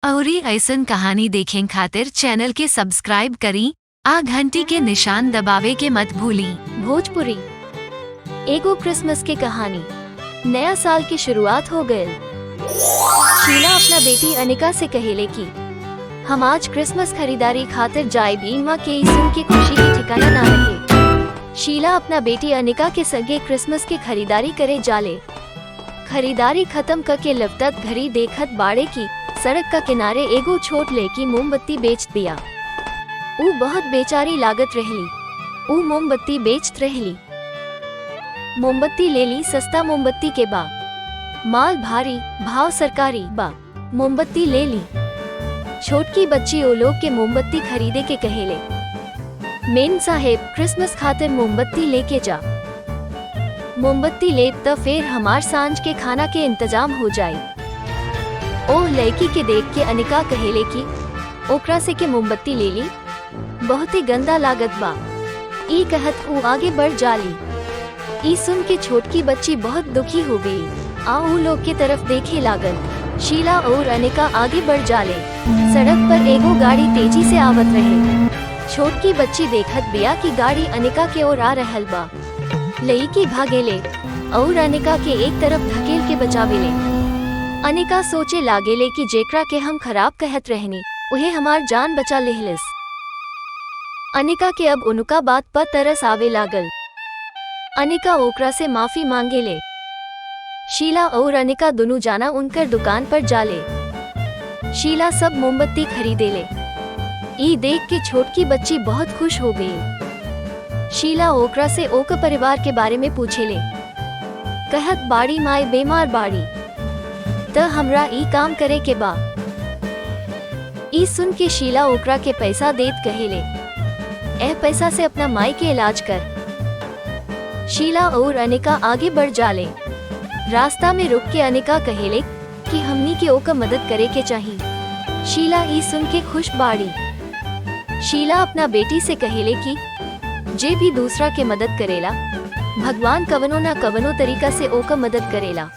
अउरी ऐसन कहानी देखें खातिर चैनल के सब्सक्राइब करी आ घंटी के निशान दबावे के मत भूली। भोजपुरी एगो क्रिसमस के कहानी। नया साल की शुरुआत हो गए। शीला अपना बेटी अनिका से कहेले कि हम आज क्रिसमस खरीदारी खातिर जाए भी माँ के सुन के खुशी की ठिकाना ना रहे। शीला अपना बेटी अनिका के संगे क्रिसमस के खरीदारी करे जाले। खरीदारी खत्म करके लपतत घड़ी देखत बाड़े की सड़क का किनारे एगो छोट लड़की मोमबत्ती बेच दिया। ऊ बहुत बेचारी लागत रहली। ऊ मोमबत्ती बेचत रहली। मोमबत्ती ले ली सस्ता मोमबत्ती के बा, माल भारी भाव सरकारी बा। मोमबत्ती ले ली। छोटकी बच्ची ओ लोग के मोमबत्ती खरीदे के कहेले, मेन साहेब क्रिसमस खातिर मोमबत्ती लेके जा। मोमबत्ती लेब त फिर हमार सांझ के खाना के इंतजाम हो जाई। ओ लड़की के देख के अनिका कहेले कि ओकरा से के मोमबत्ती ले ली, बहुत ही गंदा लागत बा। ई कहत ऊ आगे बढ़ जाली। ई सुन के छोटकी बच्ची बहुत दुखी हो गई। आ ऊ लोग के तरफ देखे लागल। शीला और अनिका आगे बढ़ जाले। सड़क पर एगो गाड़ी तेजी से आवत रहे। छोटकी बच्ची देखत बिया कि गाड़ी अनिका के ओर आ रहल बा। लड़की भागेले और अनिका के एक तरफ धकेल के बचावेले। अनिका सोचे लागेले कि जेकरा के हम खराब कहत रहनी उहे हमार जान बचा लेहलिस। अनिका के अब उनका बात पर तरस आवे लागल। अनिका ओकरा से माफी मांगेले। शीला और अनिका दोनों जाना उनकर दुकान पर जाले। शीला सब मोमबत्ती खरीदेले। ई देख के छोटकी बच्ची बहुत खुश हो गई। शीला ओकरा से ओक परिवार के बारे में पूछेले। कहत बाड़ी माई बीमार बाड़ी त हमरा ई काम करे के बा। ई सुन के शीला ओकरा के पैसा देत कहेले, ए पैसा से अपना माई के इलाज कर। शीला और अनिका आगे बढ़ जाले। रास्ता में रुक के अनिका कहेले कि हमनी के ओका मदद करे के चाहिए। शीला ई सुन के खुश बाड़ी। शीला अपना बेटी से कहेले कि जे भी दूसरा के मदद करेला भगवान कवनो ना कवनो तरीका से ओका मदद करेला।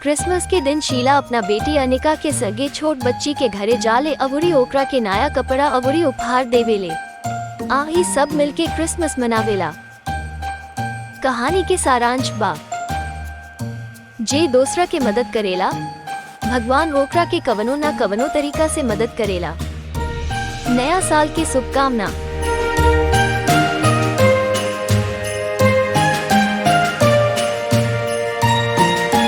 क्रिसमस के दिन शीला अपना बेटी अनिका के संगे छोट बच्ची के घरे जाले अवरी ओकरा के नया कपड़ा अवरी उपहार देवेले। ही सब मिलके क्रिसमस मनावेला। कहानी के सारांश बा, जे दूसरा के मदद करेला भगवान ओकरा के कवनो ना कवनो तरीका से मदद करेला। नया साल की शुभकामना।